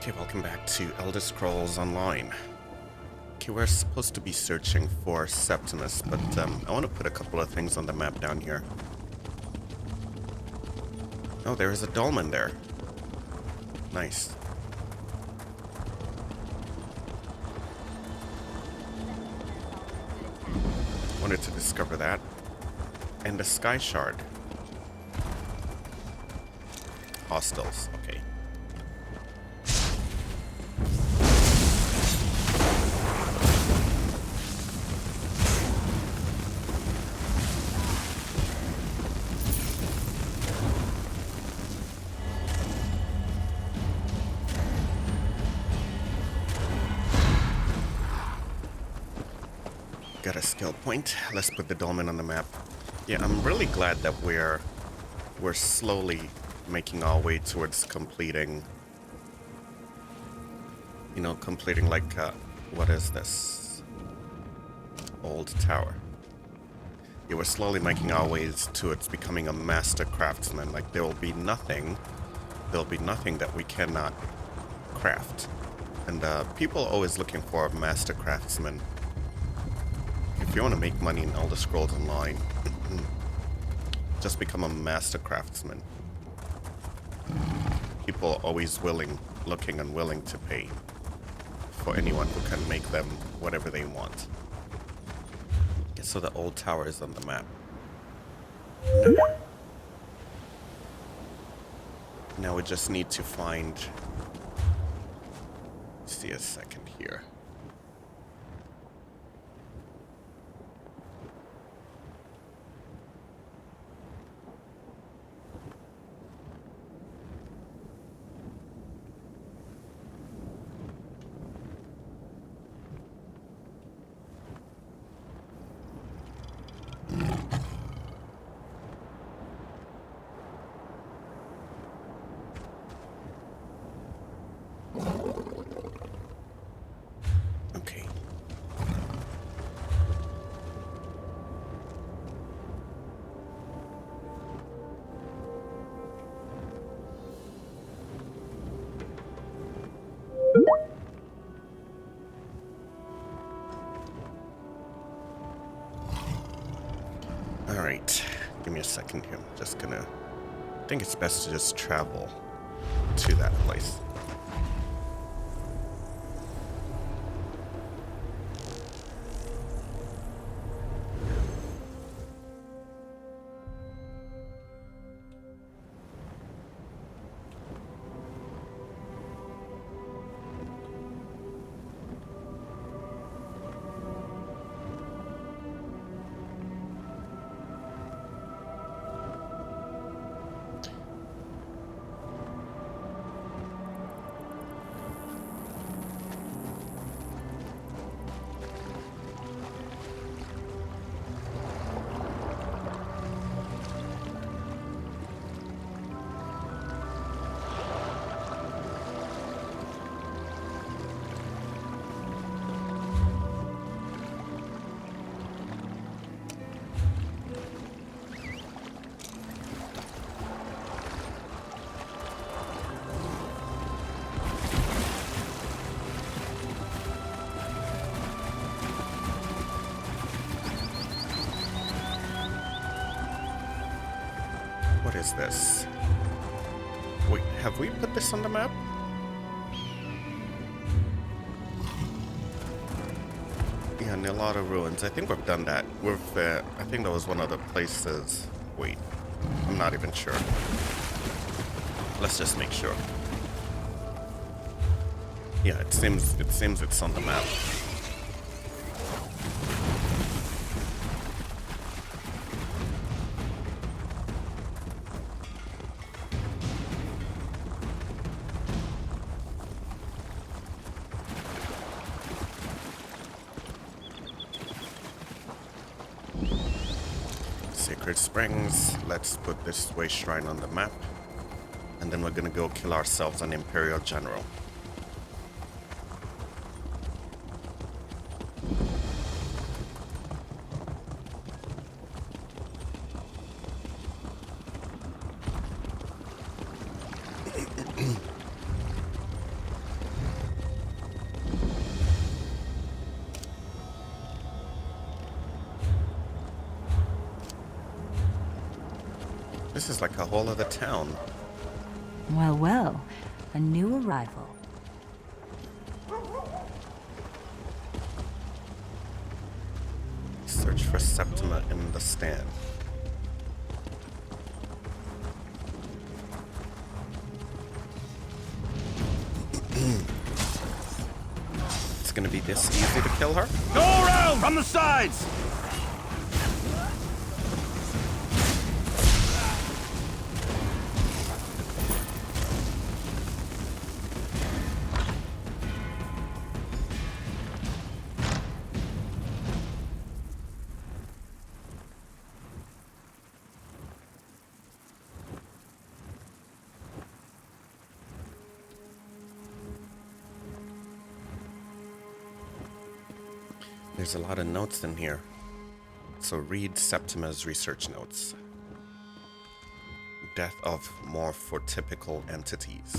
Okay, welcome back to Elder Scrolls Online. Okay, we're supposed to be searching for Septimus, but I want to put a couple of things on the map down here. Oh, there is a dolmen there. Nice. Wanted to discover that. And the Sky Shard. Hostiles, okay. Got a skill point. Let's put the dolmen on the map. Yeah, I'm really glad that we're slowly making our way towards completing, completing like, what is this? Old tower. Yeah, we're slowly making our ways towards becoming a master craftsman. Like, there'll be nothing that we cannot craft. And people are always looking for a master craftsman. If you want to make money in Elder Scrolls Online, just become a master craftsman. People are always looking and willing to pay for anyone who can make them whatever they want. Okay, so the old tower is on the map. Now we just need to find... see a second here. Alright, give me a second here. I'm just gonna... I think it's best to just travel to that place. What is this? Wait, have we put this on the map? Yeah, Nilada Ruins. I think we've done that. I think that was one of the places. Wait, I'm not even sure. Let's just make sure. Yeah, it seems it's on the map. Sacred Springs. Let's put this way shrine on the map. And then we're gonna go kill ourselves an Imperial General. This is like a whole other town. Well, well, a new arrival. Search for Septima in the stand. It's gonna be this easy to kill her? Go around from the sides! There's a lot of notes in here. So read Septima's research notes. Death of morphotypical entities.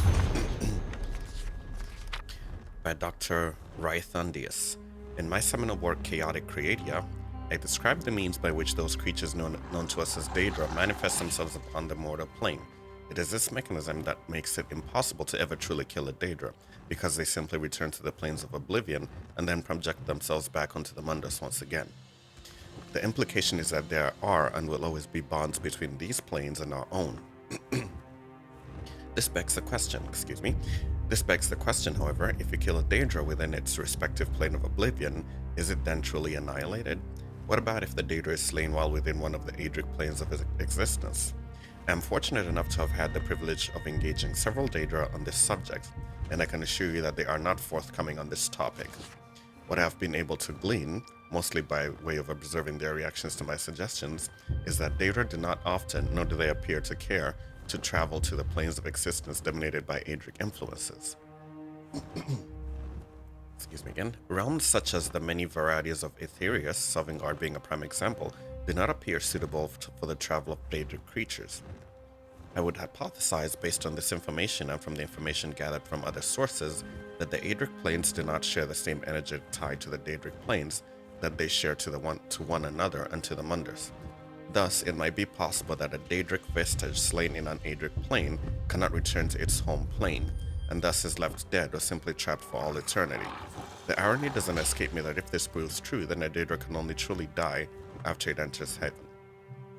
By Dr. Rythundius. In my seminal work, Chaotic Creatia, I described the means by which those creatures known to us as Daedra manifest themselves upon the mortal plane. It is this mechanism that makes it impossible to ever truly kill a Daedra, because they simply return to the planes of oblivion and then project themselves back onto the Mundus once again. The implication is that there are and will always be bonds between these planes and our own. This begs the question, however, if you kill a Daedra within its respective plane of oblivion, is it then truly annihilated? What about if the Daedra is slain while within one of the Aedric planes of existence? I am fortunate enough to have had the privilege of engaging several Daedra on this subject, and I can assure you that they are not forthcoming on this topic. What I have been able to glean, mostly by way of observing their reactions to my suggestions, is that Daedra do not often, nor do they appear to care, to travel to the planes of existence dominated by Aedric influences. Excuse me again. Realms such as the many varieties of Aetherius, Sovngarde being a prime example, do not appear suitable for the travel of Daedric creatures. I would hypothesize, based on this information and from the information gathered from other sources, that the Aedric planes do not share the same energy tied to the Daedric planes that they share to one another and to the Mundus. Thus, it might be possible that a Daedric vestige slain in an Aedric plane cannot return to its home plane, and thus is left dead or simply trapped for all eternity. The irony doesn't escape me that if this proves true, then a Daedra can only truly die after it enters heaven.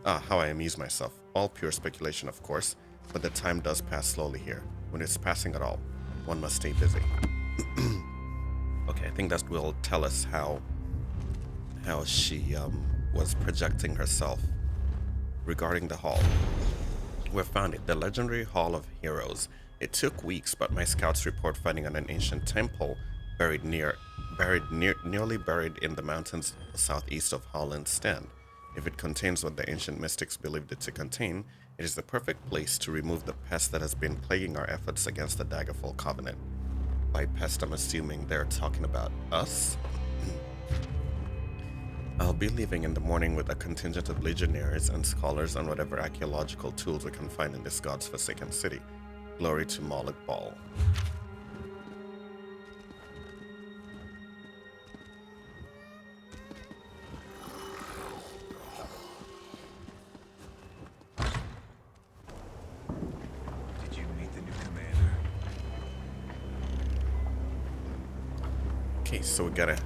Ah, how I amuse myself. All pure speculation, of course, but the time does pass slowly here. When it's passing at all, one must stay busy. Okay, I think that will tell us how she was projecting herself regarding the hall. We found it, the legendary Hall of Heroes. It took weeks, but my scouts report finding an ancient temple nearly buried in the mountains southeast of Howland's Stand. If it contains what the ancient mystics believed it to contain, it is the perfect place to remove the pest that has been plaguing our efforts against the Daggerfall Covenant. By pest, I'm assuming they're talking about us. I'll be leaving in the morning with a contingent of legionnaires and scholars on whatever archaeological tools we can find in this god's forsaken city. Glory to Moloch Ball. Did you meet the new commander? Okay, so we gotta...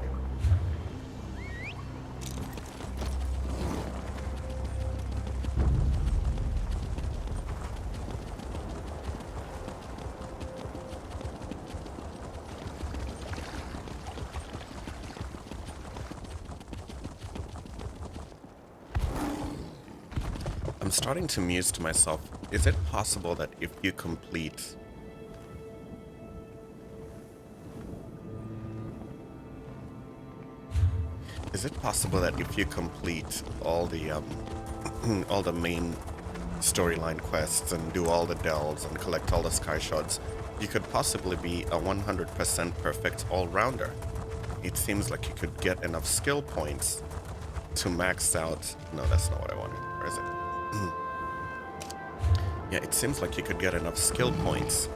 I'm starting to muse to myself, is it possible that if you complete... Is it possible that if you complete all the all the main storyline quests and do all the delves and collect all the sky shards, you could possibly be a 100% perfect all-rounder? It seems like you could get enough skill points to max out... No, that's not what I wanted. Where is it? Yeah, it seems like you could get enough skill points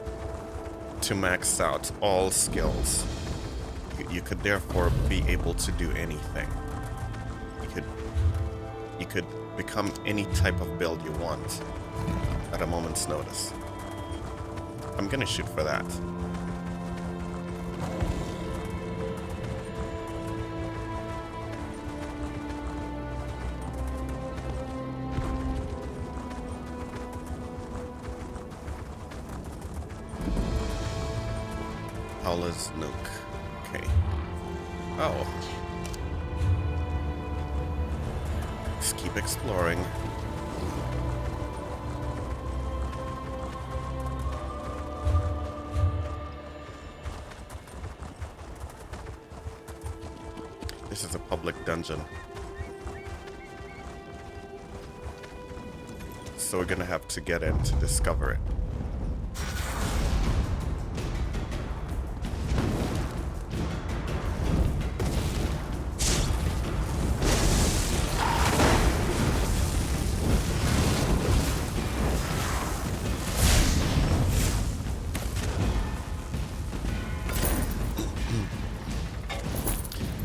to max out all skills. You could therefore be able to do anything. You could become any type of build you want at a moment's notice. I'm gonna shoot for that. Paula's nuke. Okay. Oh. Let's keep exploring. This is a public dungeon. So we're gonna have to get in to discover it.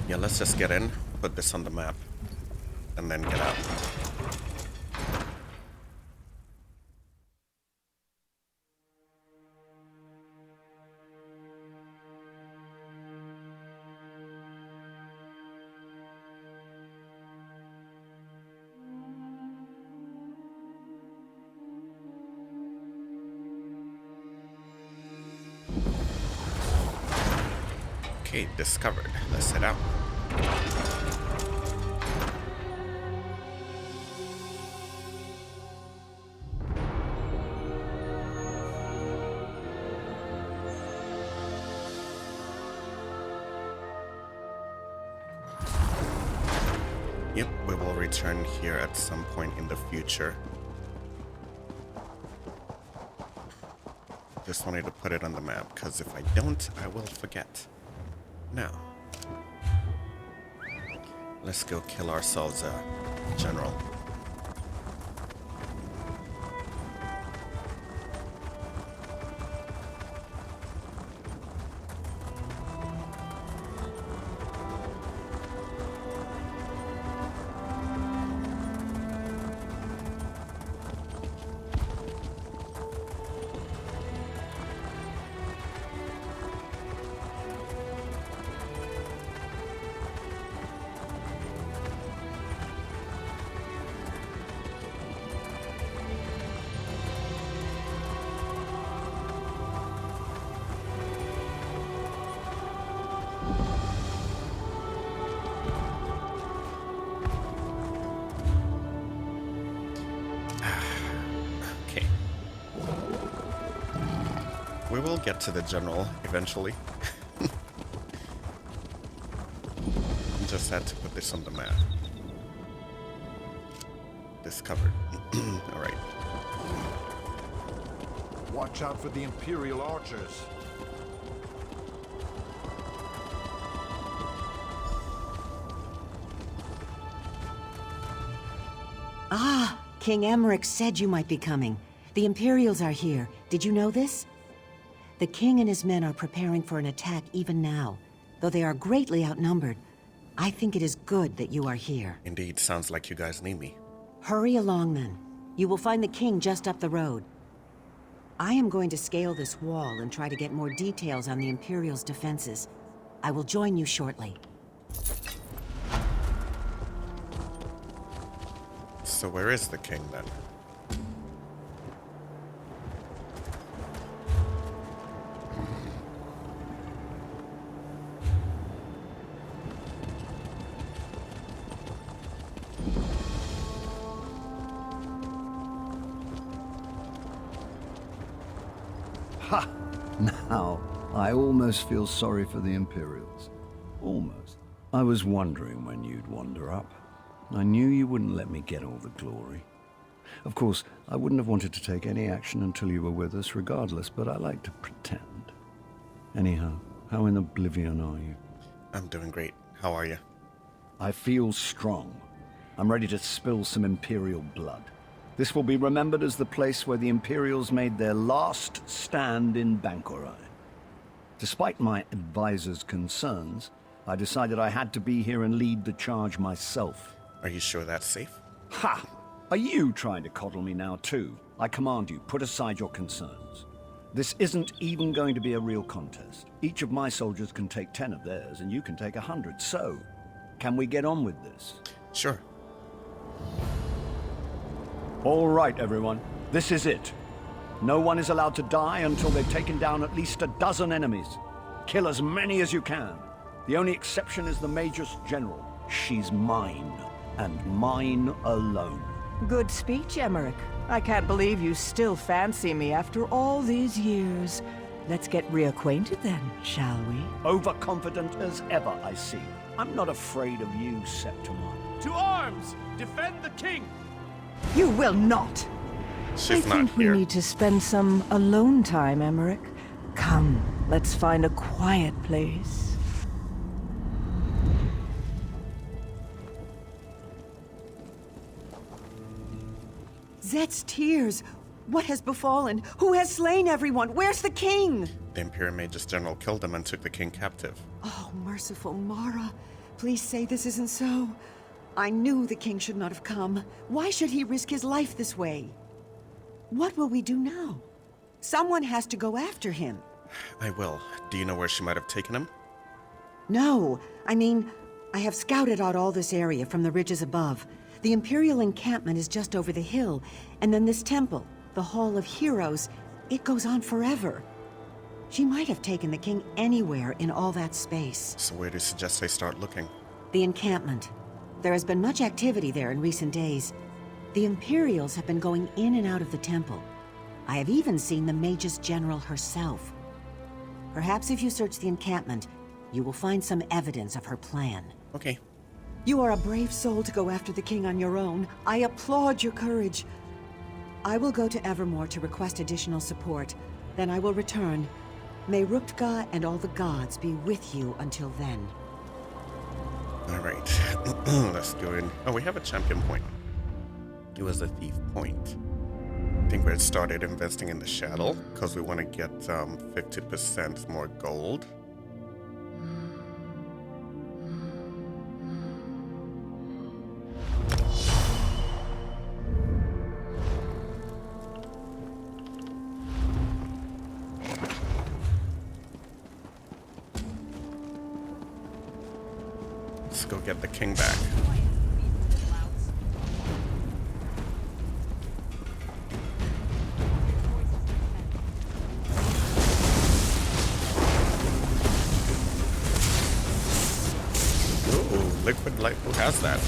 Yeah, let's just get in, put this on the map, and then get out. Okay, discovered. Let's head out. Yep, we will return here at some point in the future. Just wanted to put it on the map, because if I don't, I will forget. Now, let's go kill ourselves a general. We will get to the general eventually. Just had to put this on the map. Discovered. Alright. Watch out for the Imperial archers. Ah, King Emeric said you might be coming. The Imperials are here. Did you know this? The king and his men are preparing for an attack even now. Though they are greatly outnumbered, I think it is good that you are here. Indeed, sounds like you guys need me. Hurry along then. You will find the king just up the road. I am going to scale this wall and try to get more details on the Imperial's defenses. I will join you shortly. So where is the king then? Ha! Now, I almost feel sorry for the Imperials. Almost. I was wondering when you'd wander up. I knew you wouldn't let me get all the glory. Of course, I wouldn't have wanted to take any action until you were with us regardless, but I like to pretend. Anyhow, how in oblivion are you? I'm doing great. How are you? I feel strong. I'm ready to spill some Imperial blood. This will be remembered as the place where the Imperials made their last stand in Bangkorai. Despite my advisor's concerns, I decided I had to be here and lead the charge myself. Are you sure that's safe? Ha! Are you trying to coddle me now too? I command you, put aside your concerns. This isn't even going to be a real contest. Each of my soldiers can take 10 of theirs, and you can take 100. So, can we get on with this? Sure. All right, everyone. This is it. No one is allowed to die until they've taken down at least a dozen enemies. Kill as many as you can. The only exception is the Magus General. She's mine, and mine alone. Good speech, Emeric. I can't believe you still fancy me after all these years. Let's get reacquainted then, shall we? Overconfident as ever, I see. I'm not afraid of you, Septimon. To arms! Defend the king! You will not! She's I not think we here. need to spend some alone time, Emeric. Come, let's find a quiet place. Zet's tears. What has befallen? Who has slain everyone? Where's the king? The Imperial Magus General killed him and took the king captive. Oh, merciful Mara. Please say this isn't so. I knew the king should not have come. Why should he risk his life this way? What will we do now? Someone has to go after him. I will. Do you know where she might have taken him? No, I mean, I have scouted out all this area from the ridges above. The Imperial encampment is just over the hill, and then this temple, the Hall of Heroes, it goes on forever. She might have taken the king anywhere in all that space. So where do you suggest I start looking? The encampment. There has been much activity there in recent days. The Imperials have been going in and out of the temple. I have even seen the Magus General herself. Perhaps if you search the encampment, you will find some evidence of her plan. Okay. You are a brave soul to go after the king on your own. I applaud your courage. I will go to Evermore to request additional support. Then I will return. May Rukhtga and all the gods be with you until then. Alright. Let's go in. Oh, we have a champion point. It was a thief point. I think we had started investing in the shadow because we want to get 50% more gold. Let's go get the king back. Ooh, liquid light. Who has that?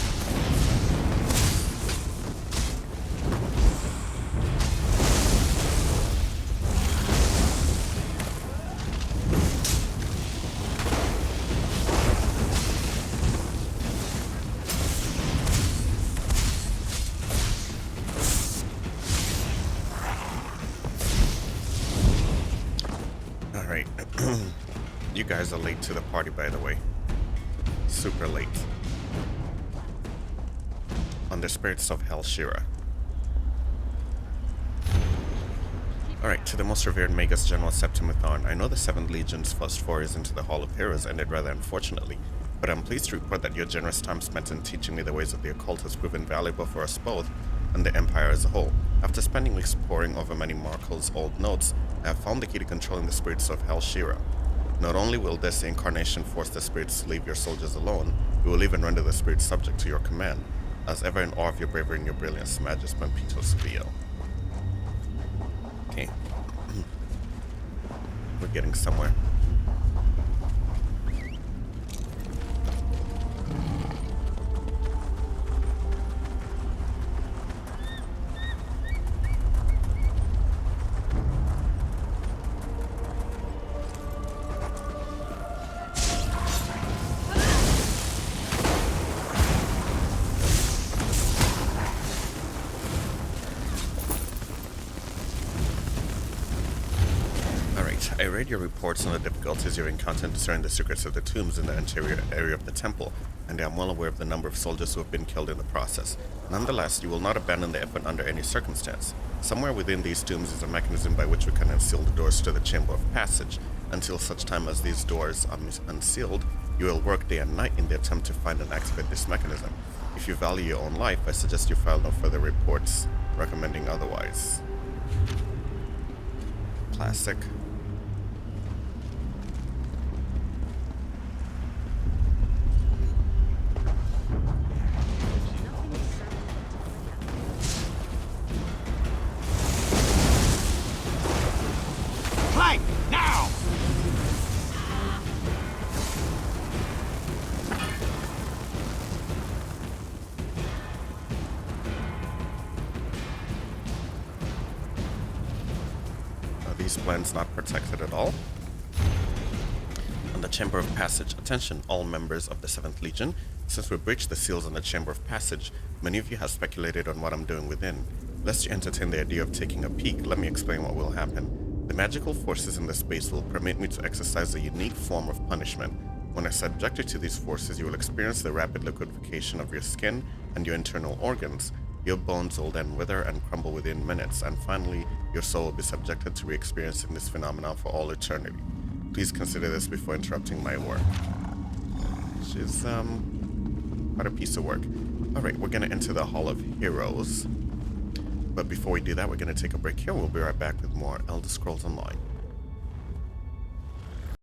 Alright. You guys are late to the party, by the way. Super late. On the spirits of Hell Shira. Alright, to the most revered Magus General Septimathon, I know the 7th Legion's first forays into the Hall of Heroes ended rather unfortunately, but I'm pleased to report that your generous time spent in teaching me the ways of the occult has proven valuable for us both and the Empire as a whole. After spending weeks poring over many Markel's old notes, I have found the key to controlling the spirits of Hell Shira. Not only will this incarnation force the spirits to leave your soldiers alone, it will even render the spirits subject to your command. As ever in awe of your bravery and your brilliance, Magus Pampito Spio. Okay. We're getting somewhere. I read your reports on the difficulties you're encountering discerning the secrets of the tombs in the interior area of the temple, and I am well aware of the number of soldiers who have been killed in the process. Nonetheless, you will not abandon the effort under any circumstance. Somewhere within these tombs is a mechanism by which we can unseal the doors to the Chamber of Passage. Until such time as these doors are unsealed, you will work day and night in the attempt to find and activate this mechanism. If you value your own life, I suggest you file no further reports recommending otherwise. Classic. Flank! Now! Are these plans not protected at all? On the Chamber of Passage, attention all members of the 7th Legion. Since we breached the seals on the Chamber of Passage, many of you have speculated on what I'm doing within. Lest you entertain the idea of taking a peek, let me explain what will happen. The magical forces in this space will permit me to exercise a unique form of punishment. When I subject you to these forces, you will experience the rapid liquefaction of your skin and your internal organs. Your bones will then wither and crumble within minutes, and finally, your soul will be subjected to re-experiencing this phenomenon for all eternity. Please consider this before interrupting my work. Which is, quite a piece of work. Alright, we're gonna enter the Hall of Heroes. But before we do that, we're gonna take a break here. We'll be right back with more Elder Scrolls Online.